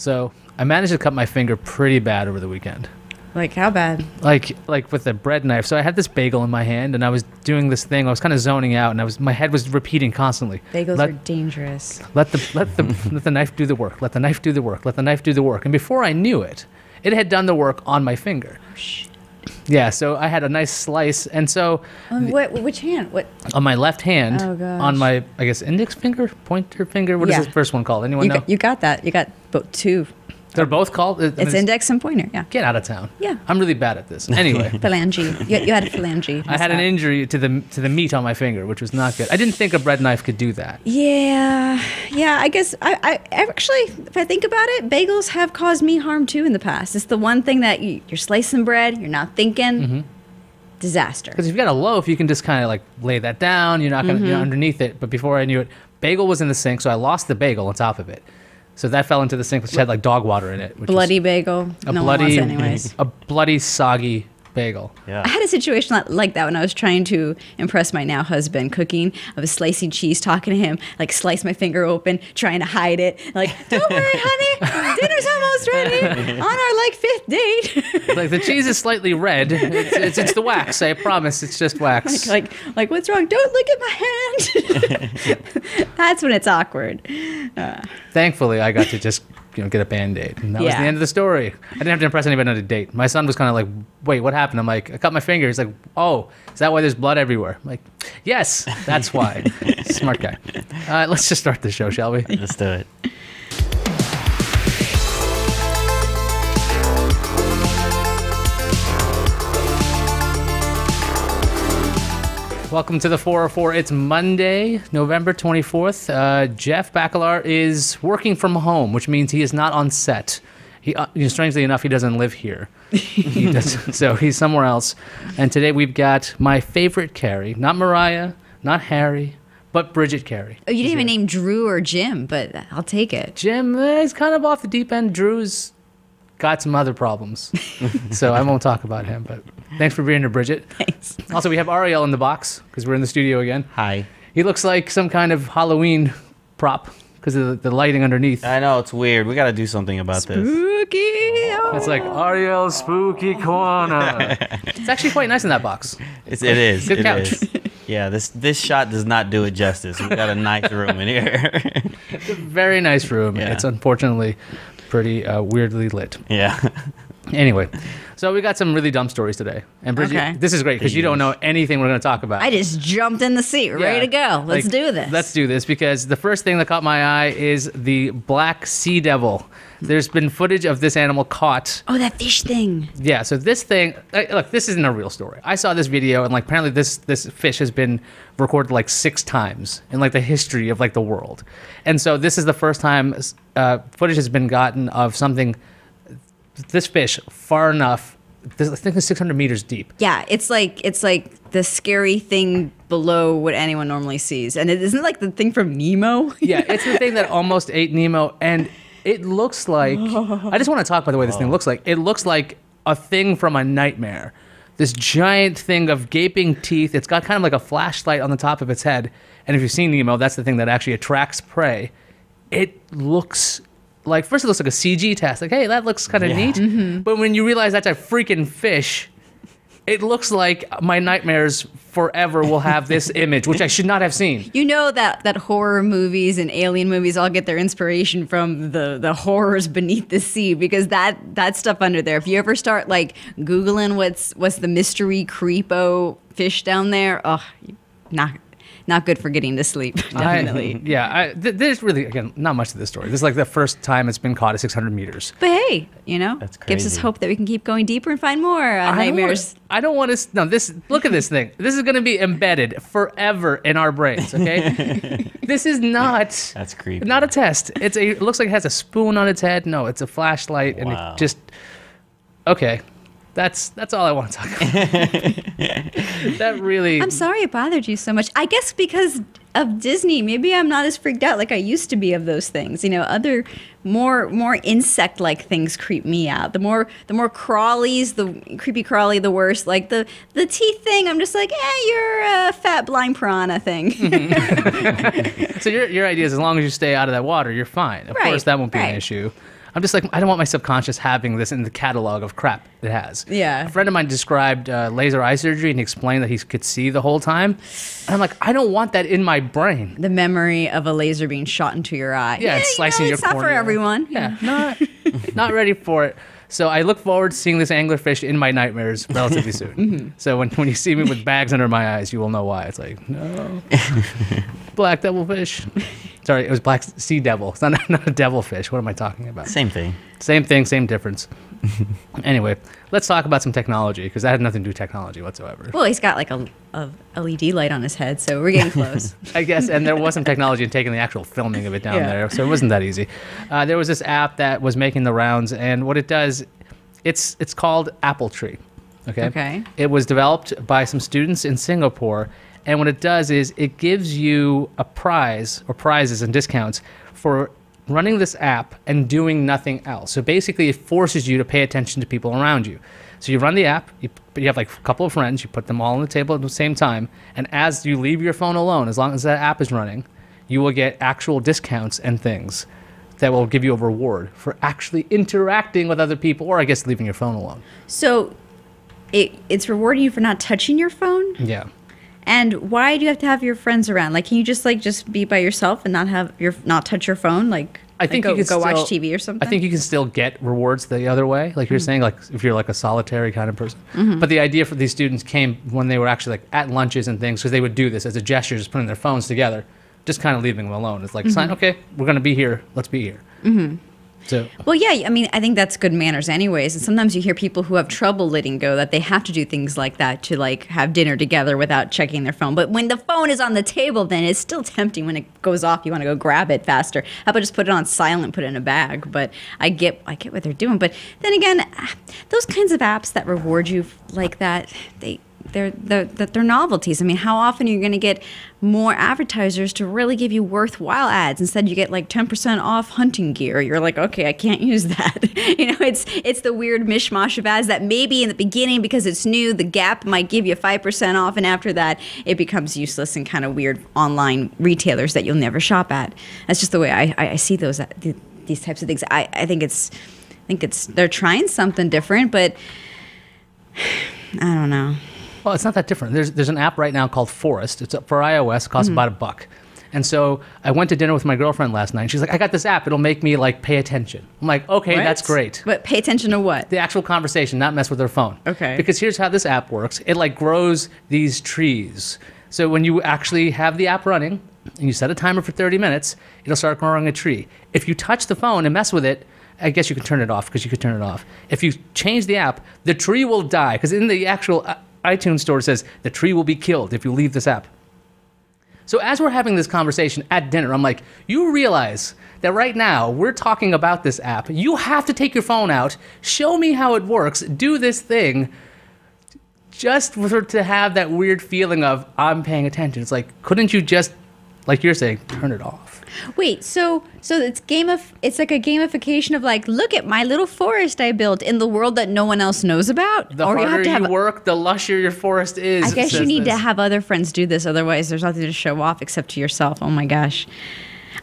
So I managed to cut my finger pretty bad over the weekend. Like how bad? Like with a bread knife. So I had this bagel in my hand, and I was doing this thing. I was kind of zoning out, and my head was repeating constantly. Bagels are dangerous. Let the knife do the work. Let the knife do the work. Let the knife do the work. And before I knew it, it had done the work on my finger. Oh, shit. Yeah, so I had a nice slice, and so which hand? What? On my left hand, Oh, gosh. on my index finger, pointer finger. What is this first one called? Anyone know? You got that. You got both two. They're both called. It's index and pointer. Yeah. Get out of town. Yeah. I'm really bad at this. Anyway, Phalange. You had a phalange. I had an injury to the meat on my finger, which was not good. I didn't think a bread knife could do that. Yeah. I guess I actually, if I think about it, bagels have caused me harm too in the past. It's the one thing that you're slicing bread, you're not thinking. Mm-hmm. Disaster. Because if you got a loaf, you can just kind of like lay that down. You're not gonna you're underneath it. But before I knew it, bagel was in the sink, so I lost the bagel on top of it. So that fell into the sink, which had like dog water in it. Which bloody bagel. No one wants anyways. A bloody, soggy bagel. Yeah. I had a situation like that when I was trying to impress my now husband cooking. I was slicing cheese, talking to him, like slice my finger open, trying to hide it. Like, don't worry, honey, dinner's almost ready on our like 5th date. Like the cheese is slightly red. It's the wax. I promise, it's just wax. Like what's wrong? Don't look at my hand. That's when it's awkward. Thankfully, I got to just get a Band-Aid. And that was the end of the story. I didn't have to impress anybody on a date. My son was kind of like, wait, what happened? I'm like, I cut my finger. He's like, oh, is that why there's blood everywhere? I'm like, yes, that's why. Smart guy. Let's just start the show, shall we? Let's do it. Welcome to the 404. It's Monday, November 24th. Jeff Bacalar is working from home, which means he is not on set. He, strangely enough, he doesn't live here. So he's somewhere else. And today we've got my favorite Carey, not Mariah, not Harry, but Bridget Carey. Oh, you didn't even name Drew or Jim, but I'll take it. Jim is kind of off the deep end. Drew's got some other problems, so I won't talk about him. But thanks for being here, Bridget. Thanks. Also, we have Ariel in the box because we're in the studio again. Hi. He looks like some kind of Halloween prop because of the lighting underneath. I know, it's weird. We got to do something about this. Spooky. It's like Ariel's Spooky Corner. It's actually quite nice in that box. It is. Good it couch. is. Yeah, this shot does not do it justice. We got a nice room in here. It's a very nice room. Yeah. It's unfortunately pretty weirdly lit. Yeah. Anyway, so we got some really dumb stories today. And Bridget, this is great because you don't know anything we're going to talk about. I just jumped in the seat, ready to go. Let's do this. Let's do this because the first thing that caught my eye is the black sea devil. There's been footage of this animal caught. Oh, that fish thing. Yeah, so this thing, look, this isn't a real story. I saw this video and like apparently this fish has been recorded like 6 times in like the history of like the world. And so this is the first time footage has been gotten of something, this fish far enough, I think it's 600 meters deep. Yeah, it's like the scary thing below what anyone normally sees. And it isn't like the thing from Nemo. Yeah, it's the thing that almost ate Nemo, and it looks like, I just want to talk about the way this thing looks like. It looks like a thing from a nightmare. This giant thing of gaping teeth. It's got kind of like a flashlight on the top of its head. And if you've seen Nemo, that's the thing that actually attracts prey. It looks like, first it looks like a CG test. Like, hey, that looks kind of neat. Mm-hmm. But when you realize that's a freaking fish, it looks like my nightmares forever will have this image, which I should not have seen. You know that horror movies and alien movies all get their inspiration from the horrors beneath the sea, because that stuff under there. If you ever start like Googling what's the mystery creepo fish down there, not good for getting to sleep, definitely. There's really, again, not much to this story. This is like the first time it's been caught at 600 meters. But hey, That's crazy. gives us hope that we can keep going deeper and find more nightmares. I don't want to, no, look at this thing. This is going to be embedded forever in our brains, okay? This is not. That's creepy. Not a test. It looks like it has a spoon on its head. No, it's a flashlight, and it just, okay. That's all I want to talk about. That really. I'm sorry it bothered you so much. I guess because of Disney, maybe I'm not as freaked out like I used to be of those things. Other more insect-like things creep me out. The more crawlies, the creepy crawly, the worse. Like the teeth thing, I'm just like, you're a fat blind piranha thing. So your idea is as long as you stay out of that water, you're fine. Of course, that won't be an issue. I'm just like, I don't want my subconscious having this in the catalog of crap it has. Yeah. A friend of mine described laser eye surgery and he explained that he could see the whole time. And I'm like, I don't want that in my brain. The memory of a laser being shot into your eye. Yeah, it's slicing your it's not for cornea. everyone. Yeah, not ready for it. So I look forward to seeing this anglerfish in my nightmares relatively soon. So when you see me with bags under my eyes, you will know why. It's like, no. Black devilfish. Sorry, it was black sea devil. It's not a devilfish. What am I talking about? Same thing. Same thing, same difference. Anyway, let's talk about some technology, because that had nothing to do with technology whatsoever. Well, he's got like a LED light on his head, so we're getting close. I guess, and there was some technology in taking the actual filming of it down Yeah. there, so it wasn't that easy. There was this app that was making the rounds, and what it does, it's called Apple Tree. Okay. It was developed by some students in Singapore, and what it does is it gives you a prize or prizes and discounts for running this app and doing nothing else. So basically, it forces you to pay attention to people around you. So you run the app, you have like a couple of friends, you put them all on the table at the same time, and as you leave your phone alone, as long as that app is running, you will get actual discounts and things that will give you a reward for actually interacting with other people, or I guess leaving your phone alone. So it's rewarding you for not touching your phone? Yeah. And why do you have to have your friends around? Like, can you just be by yourself and not touch your phone? Like, I think go you can watch still- TV or something. I think you can still get rewards the other way, like you're saying, like if you're like a solitary kind of person. But the idea for these students came when they were actually like at lunches and things, because they would do this as a gesture, just putting their phones together, just kind of leaving them alone. It's like, sign, okay, we're gonna be here, let's be here. So Well, yeah, I mean, I think that's good manners anyways. And sometimes you hear people who have trouble letting go that they have to do things like that to like have dinner together without checking their phone. But when the phone is on the table, then it's still tempting when it goes off. You want to go grab it faster. How about just put it on silent, put it in a bag? But I get what they're doing. But then again, those kinds of apps that reward you like that, they're novelties. I mean, how often are you going to get more advertisers to really give you worthwhile ads? Instead, you get like 10% off hunting gear. You're like, okay, I can't use that. It's the weird mishmash of ads that maybe in the beginning, because it's new, the Gap might give you 5% off, and after that, it becomes useless and kind of weird online retailers that you'll never shop at. That's just the way I see these types of things. I think it's they're trying something different, but I don't know. well, it's not that different. There's an app right now called Forest. It's for iOS. It costs about $1. And so I went to dinner with my girlfriend last night. And she's like, I got this app. It'll make me like pay attention. I'm like, okay, What? that's great. But pay attention to what? The actual conversation, not mess with their phone. Okay. Because here's how this app works. It like grows these trees. So when you actually have the app running and you set a timer for 30 minutes, it'll start growing a tree. If you touch the phone and mess with it, I guess you can turn it off, because you could turn it off. If you change the app, the tree will die, because in the actual iTunes store it says the tree will be killed if you leave this app. So as we're having this conversation at dinner, I'm like, you realize that right now we're talking about this app. You have to take your phone out, show me how it works, do this thing, just to have that weird feeling of I'm paying attention. It's like, couldn't you just, like you're saying, turn it off? Wait, so it's like a gamification of like, look at my little forest I built in the world that no one else knows about. The Or harder have you work, the lusher your forest is. I guess you says need to this. have other friends do this, otherwise there's nothing to show off except to yourself. Oh my gosh.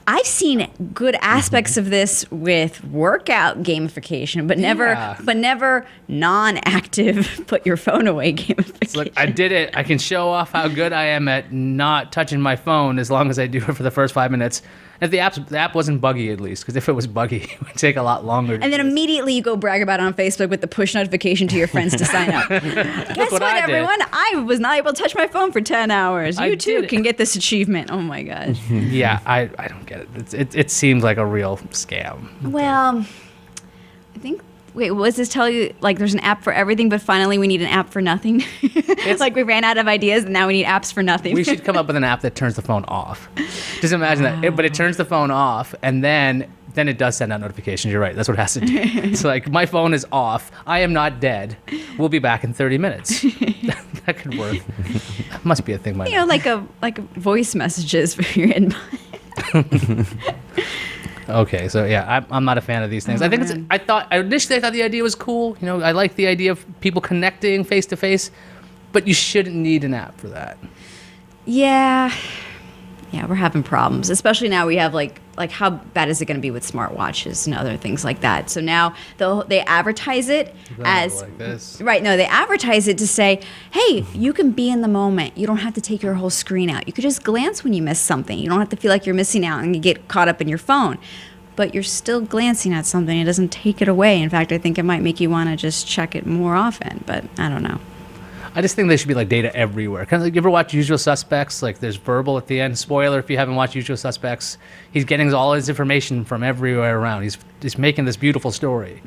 I've seen good aspects of this with workout gamification, but never non-active put your phone away gamification. Look, I did it. I can show off how good I am at not touching my phone as long as I do it for the first 5 minutes. If the app wasn't buggy, at least, because if it was buggy, it would take a lot longer. And then immediately you go brag about it on Facebook with the push notification to your friends to sign up. Guess what, I did. everyone? I was not able to touch my phone for 10 hours. I You too did it. can get this achievement. Oh my gosh. Yeah, I don't get it. It seems like a real scam. Well, I think. Wait, what does this tell you? Like, there's an app for everything, but finally we need an app for nothing. It's like we ran out of ideas, and now we need apps for nothing. We should come up with an app that turns the phone off. Just imagine that. But it turns the phone off, and then it does send out notifications. You're right. That's what it has to do. It's like, my phone is off. I am not dead. We'll be back in 30 minutes. That could work. That must be a thing. You know, like a voice messages for your inbox. Okay, so yeah, I'm not a fan of these things. I think man. initially I thought the idea was cool. You know, I like the idea of people connecting face to face, but you shouldn't need an app for that. Yeah. Yeah, we're having problems, especially now we have like how bad is it going to be with smartwatches and other things like that? So now they advertise it as like this. right. No, they advertise it to say, hey, you can be in the moment. You don't have to take your whole screen out. You could just glance when you miss something. You don't have to feel like you're missing out and you get caught up in your phone. But you're still glancing at something. It doesn't take it away. In fact, I think it might make you want to just check it more often. But I don't know. I just think there should be like data everywhere. Kind of like, you ever watch Usual Suspects? Like there's verbal at the end. Spoiler if you haven't watched Usual Suspects. He's getting all his information from everywhere around. He's making this beautiful story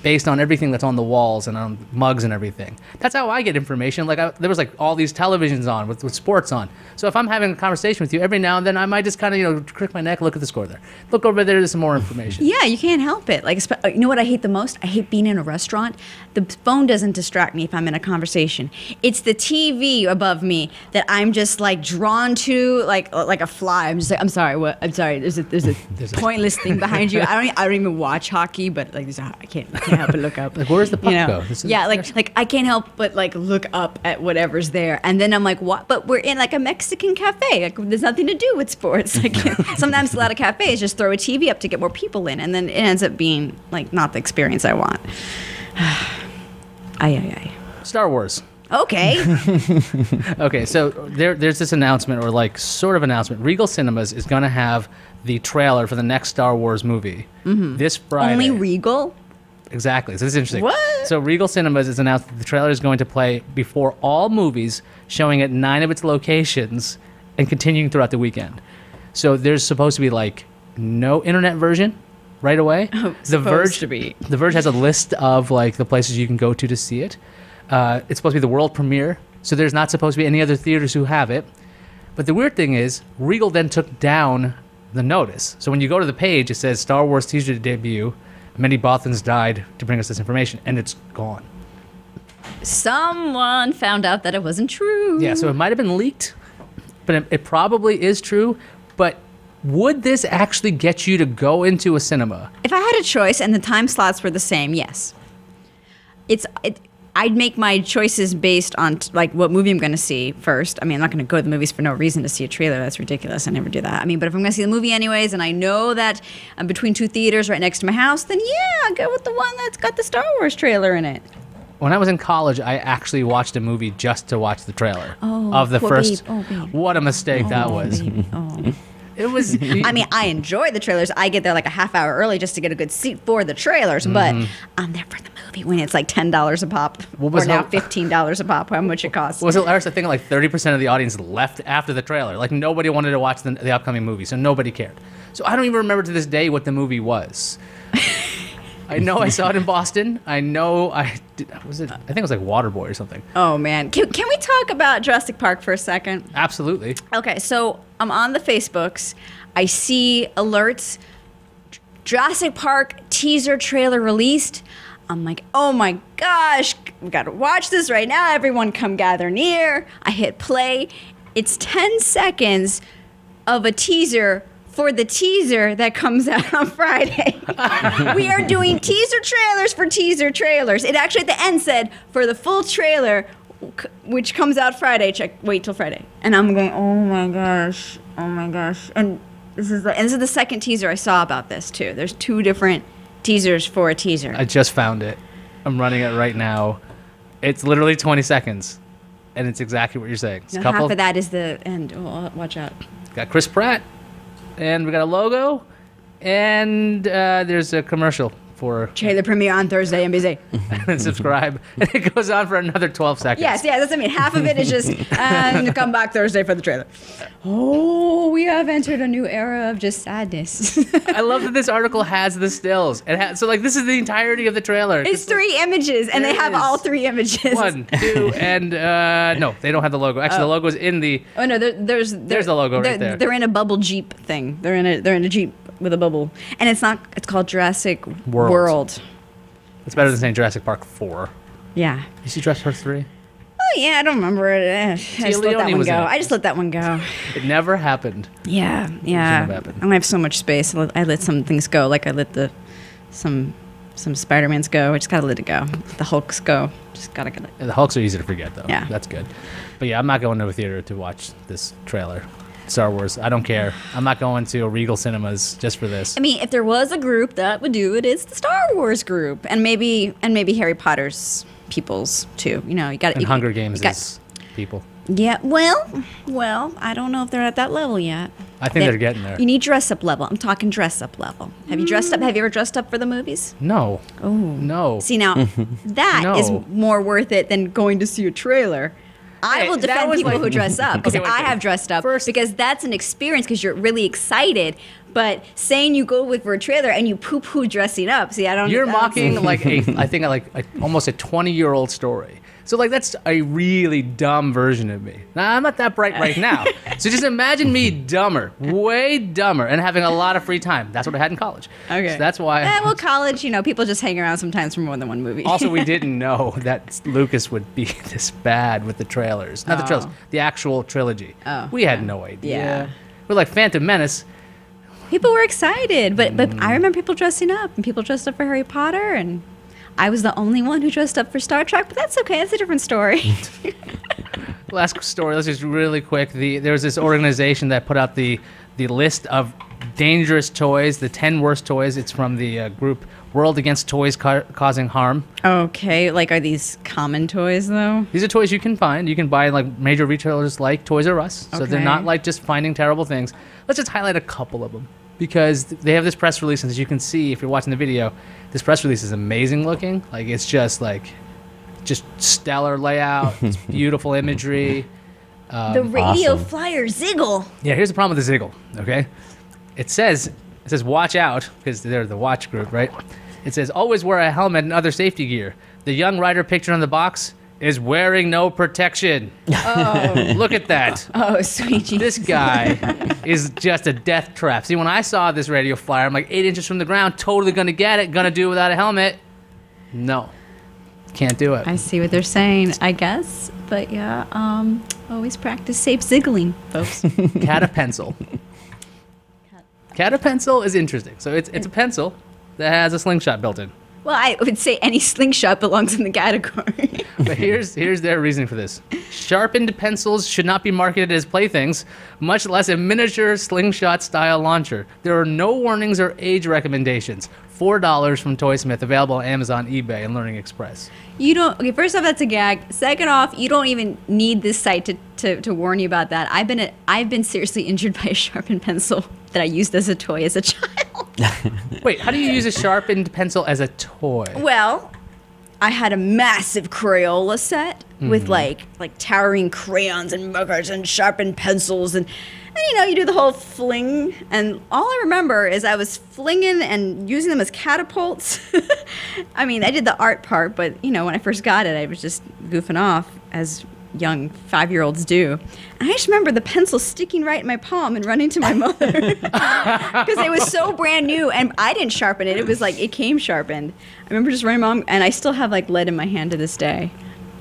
based on everything that's on the walls and on mugs and everything. That's how I get information. Like there was like all these televisions on with sports on. So if I'm having a conversation with you, every now and then I might just kind of crick my neck, look at the score there. Look over there, there's some more information. Yeah, you can't help it. Like, you know what I hate the most? I hate being in a restaurant. The phone doesn't distract me if I'm in a conversation. It's the TV above me that I'm just like drawn to, like a fly. I'm just like, I'm sorry, what? I'm sorry. There's a pointless thing behind you. I don't even watch hockey, but like I can't help but look up. Like where's the puck go? Yeah, like I can't help but like look up at whatever's there, and then I'm like, what? But we're in like a Mexican cafe. Like there's nothing to do with sports. Like sometimes a lot of cafes just throw a TV up to get more people in, and then it ends up being like not the experience I want. Ay. Star Wars. Okay. Okay, so there's this announcement, or like sort of announcement. Regal Cinemas is going to have the trailer for the next Star Wars movie this Friday. Only Regal? Exactly. So this is interesting. What? So Regal Cinemas has announced that the trailer is going to play before all movies, showing at 9 of its locations and continuing throughout the weekend. So there's supposed to be like no internet version right away. Oh, The Verge to be. The Verge has a list of like the places you can go to see it. It's supposed to be the world premiere, so there's not supposed to be any other theaters who have it. But the weird thing is, Regal then took down the notice. So when you go to the page, it says Star Wars teaser debut. Many Bothans died to bring us this information, and it's gone. Someone found out that it wasn't true. Yeah, so it might have been leaked, but it probably is true. But would this actually get you to go into a cinema? If I had a choice and the time slots were the same, yes. I'd make my choices based on like what movie I'm going to see first. I mean, I'm not going to go to the movies for no reason to see a trailer. That's ridiculous. I never do that. I mean, but if I'm going to see the movie anyways, and I know that I'm between two theaters right next to my house, then yeah, I'll go with the one that's got the Star Wars trailer in it. When I was in college, I actually watched a movie just to watch the trailer of the poor first. babe. Oh, babe. What a mistake that was. Baby. Oh. It was. I mean, I enjoy the trailers. I get there like a half hour early just to get a good seat for the trailers, but I'm there for the movie when it's like $10 a pop, or now $15 a pop, how much it costs. Was it hilarious? I think like 30% of the audience left after the trailer. Like nobody wanted to watch the upcoming movie, so nobody cared. So I don't even remember to this day what the movie was. I know I saw it in Boston. I know I did. Was it? I think it was like Waterboy or something. Oh man, can we talk about Jurassic Park for a second? Absolutely. Okay, so I'm on the Facebooks. I see alerts. Jurassic Park teaser trailer released. I'm like, oh my gosh, we gotta watch this right now. Everyone come gather near. I hit play. It's 10 seconds of a teaser for the teaser that comes out on Friday. We are doing teaser trailers for teaser trailers. It actually at the end said, for the full trailer, which comes out Friday, wait till Friday. And I'm going, oh my gosh. And this is the second teaser I saw about this too. There's 2 different teasers for a teaser. I just found it. I'm running it right now. It's literally 20 seconds. And it's exactly what you're saying. It's Now, half of that is the end. Oh, watch out. Got Chris Pratt. And we got a logo. And there's a commercial for... Trailer premiere on Thursday, NBC. And subscribe. And it goes on for another 12 seconds. Yes, that's what I mean. Half of it is just, come back Thursday for the trailer. Oh, we have entered a new era of just sadness. I love that this article has the stills. So, like, this is the entirety of the trailer. It's 3 images, and they have all 3 images. 1, 2, and no, they don't have the logo. Actually, the logo's in the... Oh, no, there's the logo right there. They're in a bubble Jeep thing. They're in a Jeep with a bubble. And it's called Jurassic World. It's better than saying Jurassic Park 4. Yeah. You see Jurassic Park 3? Oh, yeah, I don't remember it. I just let that one go. I just let that one go. It never happened. Yeah. I don't have so much space. I let some things go. Like I let some Spider-Mans go. I just gotta let it go. The Hulks go. Just gotta get it. The Hulks are easy to forget, though. Yeah. That's good. But yeah, I'm not going to a theater to watch this trailer. Star Wars. I don't care. I'm not going to Regal Cinemas just for this. I mean, if there was a group that would do it, it's the Star Wars group, and maybe Harry Potter's peoples too. You know, you got And Hunger Games' people. Yeah, well, I don't know if they're at that level yet. I think they're getting there. You need dress up level. I'm talking dress up level. Have you dressed up? Have you ever dressed up for the movies? No. Oh, No. See now, that is No. more worth it than going to see a trailer. I Hey, will that defend was people like- who dress up because Okay, wait, I wait. have dressed up First- because that's an experience because you're really excited. But saying you go for a trailer and you poo-poo dressing up, see, I don't. You're I don't mocking see- like I think almost a 20-year-old story. So like that's a really dumb version of me. Now I'm not that bright right now. So just imagine me dumber, way dumber, and having a lot of free time. That's what I had in college. Okay. So that's why. Well, college, you know, people just hang around sometimes for more than one movie. Also, we didn't know that Lucas would be this bad with the trailers. Not the trailers, the actual trilogy. Oh, we had no idea. Yeah. We're like Phantom Menace. People were excited, but I remember people dressing up, and people dressed up for Harry Potter, and I was the only one who dressed up for Star Trek, but that's okay. That's a different story. Last story. Let's just really quick. There was this organization that put out the list of dangerous toys, the 10 worst toys. It's from the group World Against Toys Causing Harm. Okay, like are these common toys though? These are toys you can find. You can buy like major retailers like Toys R Us. So they're Okay. not like just finding terrible things. Let's just highlight a couple of them because they have this press release, and as you can see if you're watching the video, this press release is amazing looking. Like it's just stellar layout, it's beautiful imagery. The radio awesome. flyer Ziggle. Yeah, here's the problem with the Ziggle, okay? It says watch out, because they're the watch group, right? It says always wear a helmet and other safety gear. The young rider pictured on the box is wearing no protection. Oh, Look at that. oh, sweet Jesus. This guy is just a death trap. See, when I saw this radio flyer, I'm like 8 inches from the ground, totally gonna get it, gonna do it without a helmet. No, can't do it. I see what they're saying, I guess. But yeah, always practice safe ziggling, folks. Catapencil. Catapencil is interesting. So it's a pencil that has a slingshot built in. Well, I would say any slingshot belongs in the category. But here's their reasoning for this. Sharpened pencils should not be marketed as playthings, much less a miniature slingshot-style launcher. There are no warnings or age recommendations. $4 from Toysmith, available on Amazon, eBay, and Learning Express. You don't. Okay, first off, that's a gag. Second off, you don't even need this site to warn you about that. I've been seriously injured by a sharpened pencil that I used as a toy as a child. Wait, how do you use a sharpened pencil as a toy? Well, I had a massive Crayola set with like towering crayons and markers and sharpened pencils and you know, you do the whole fling, and all I remember is I was flinging and using them as catapults. I mean, I did the art part, but you know, when I first got it, I was just goofing off as young 5-year-olds do. And I just remember the pencil sticking right in my palm and running to my mother because it was so brand new, and I didn't sharpen it. It was like it came sharpened. I remember just running, Mom, and I still have like lead in my hand to this day.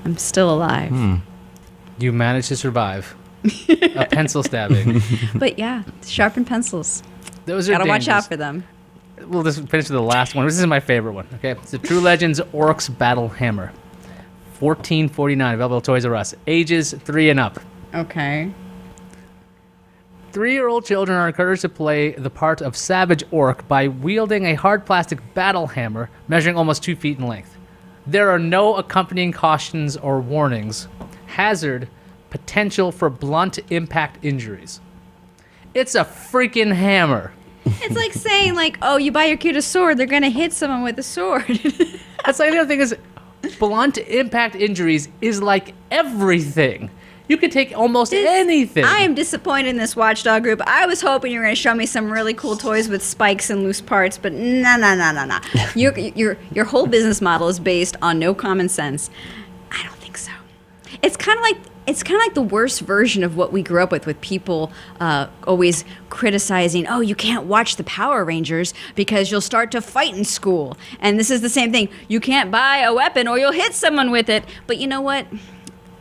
I'm still alive. You managed to survive a pencil stabbing. But yeah, sharpened pencils. Those are Gotta watch dangerous. out for them. We'll just finish with the last one. This is my favorite one. Okay, it's the True Legends Orcs Battle Hammer, $14.49, available at Toys R Us. Ages 3 and up. Okay. 3-year-old children are encouraged to play the part of Savage Orc by wielding a hard plastic battle hammer measuring almost 2 feet in length. There are no accompanying cautions or warnings. Hazard, potential for blunt impact injuries. It's a freaking hammer. It's like saying, like, oh, you buy your kid a sword, they're gonna hit someone with a sword. That's like the other thing is, blunt impact injuries is like everything. You could take almost anything. I am disappointed in this Watchdog group. I was hoping you were going to show me some really cool toys with spikes and loose parts, but no. Your whole business model is based on no common sense. I don't think so. It's kind of like the worst version of what we grew up with people always criticizing, oh, you can't watch the Power Rangers because you'll start to fight in school. And this is the same thing. You can't buy a weapon or you'll hit someone with it. But you know what?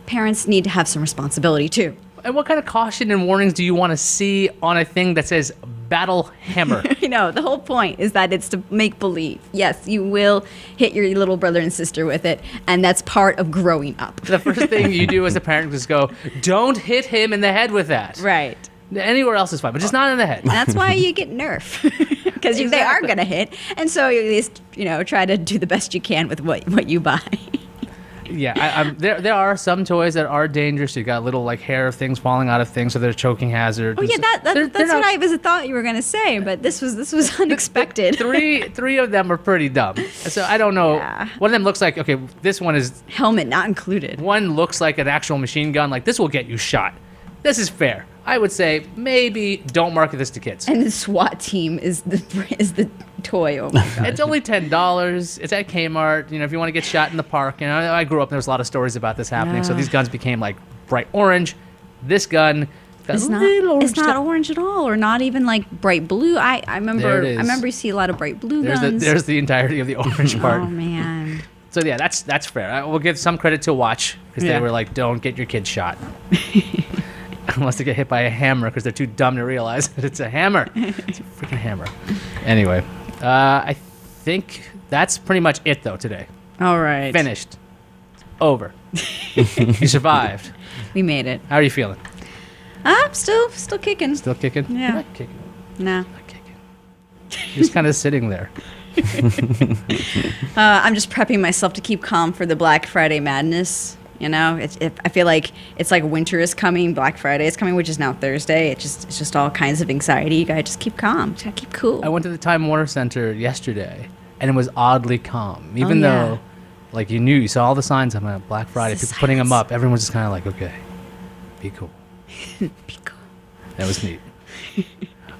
Parents need to have some responsibility too. And what kind of caution and warnings do you want to see on a thing that says battle hammer? You know, the whole point is that it's to make believe. Yes, you will hit your little brother and sister with it, and that's part of growing up. The first thing you do as a parent is go, don't hit him in the head with that. Right. Anywhere else is fine, but just not in the head. That's why you get Nerf, because they are Exactly. going to hit, and so you at least try to do the best you can with what you buy. Yeah, there are some toys that are dangerous. You got little like hair things falling out of things, so they're a choking hazard. Oh yeah, They're that's not- what I thought you were going to say, but this was unexpected. Three of them are pretty dumb. So I don't know. Yeah. One of them looks like, okay, this one is, Helmet not included. one looks like an actual machine gun. Like, this will get you shot. This is fair. I would say maybe don't market this to kids. And the SWAT team is the toy. Oh my god. It's only $10. It's at Kmart. If you want to get shot in the park. I grew up, and there was a lot of stories about this happening. So Yeah. these guns became like bright orange. This gun got It's a not. little orange It's not stuff. orange at all, or not even like bright blue. I remember. There it is. I remember you see a lot of bright blue There's guns. there's the entirety of the orange part. Oh man. So yeah, that's fair. I will give some credit to Watch because Yeah. they were like, don't get your kids shot. Unless they get hit by a hammer because they're too dumb to realize that it's a hammer. It's a freaking hammer. Anyway, I think that's pretty much it though today. All right. Finished. Over. You survived. We made it. How are you feeling? I'm still kicking. Still kicking? Yeah. You're not kicking. No. Not kicking. You're just kind of sitting there. I'm just prepping myself to keep calm for the Black Friday madness. I feel like it's like winter is coming, Black Friday is coming, which is now Thursday. It's just all kinds of anxiety. You gotta just keep calm. Just gotta keep cool. I went to the Time Warner Center yesterday, and it was oddly calm. Even yeah. though, like, you saw all the signs on Black Friday, The people putting them silence. up. Everyone was just kind of like, okay, be cool. Be cool. That was neat.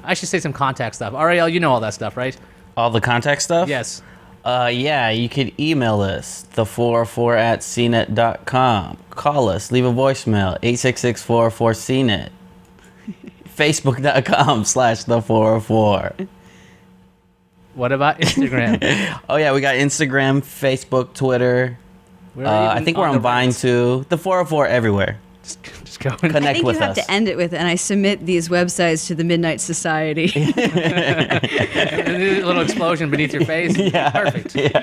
I should say some contact stuff. Ariel, you know all that stuff, right? All the contact stuff? Yes. Yeah, you could email us, the404@cnet.com. Call us, leave a voicemail, 866-404-CNET. Facebook.com/the404. What about Instagram? Oh, yeah, we got Instagram, Facebook, Twitter. We're I even think we're on the Vine roads. too. The 404 everywhere. Just go. Connect I think with you have us. to end it with, and I submit these websites to the Midnight Society. A little explosion beneath your face. Yeah. Perfect. Yeah.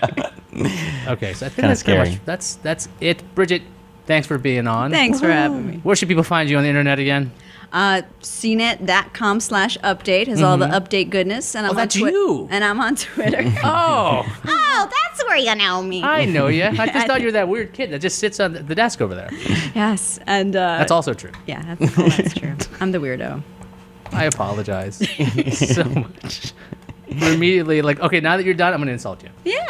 Okay, so I think Kinda that's pretty scary. much that's it. Bridget, thanks for being on. Thanks for having me. Where should people find you on the internet again? CNET.com/update has all the update goodness, and I'm that's on you. And I'm on Twitter. Oh, Oh, that's where you know me. I know you. I just thought you were that weird kid that just sits on the desk over there. Yes, and That's also true. Yeah, that's true. I'm the weirdo. I apologize so much. We're immediately like, okay, now that you're done, I'm going to insult you. Yeah,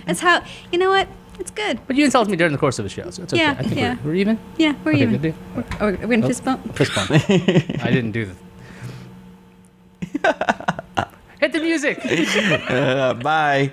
that's how. You know what? It's good. But you insulted me during the course of the show, so it's okay. Yeah, I think yeah. we're even. Yeah, we're Okay, even. good deal. Oh, we're gonna fist bump. Fist bump. I didn't do the. Hit the music. Bye.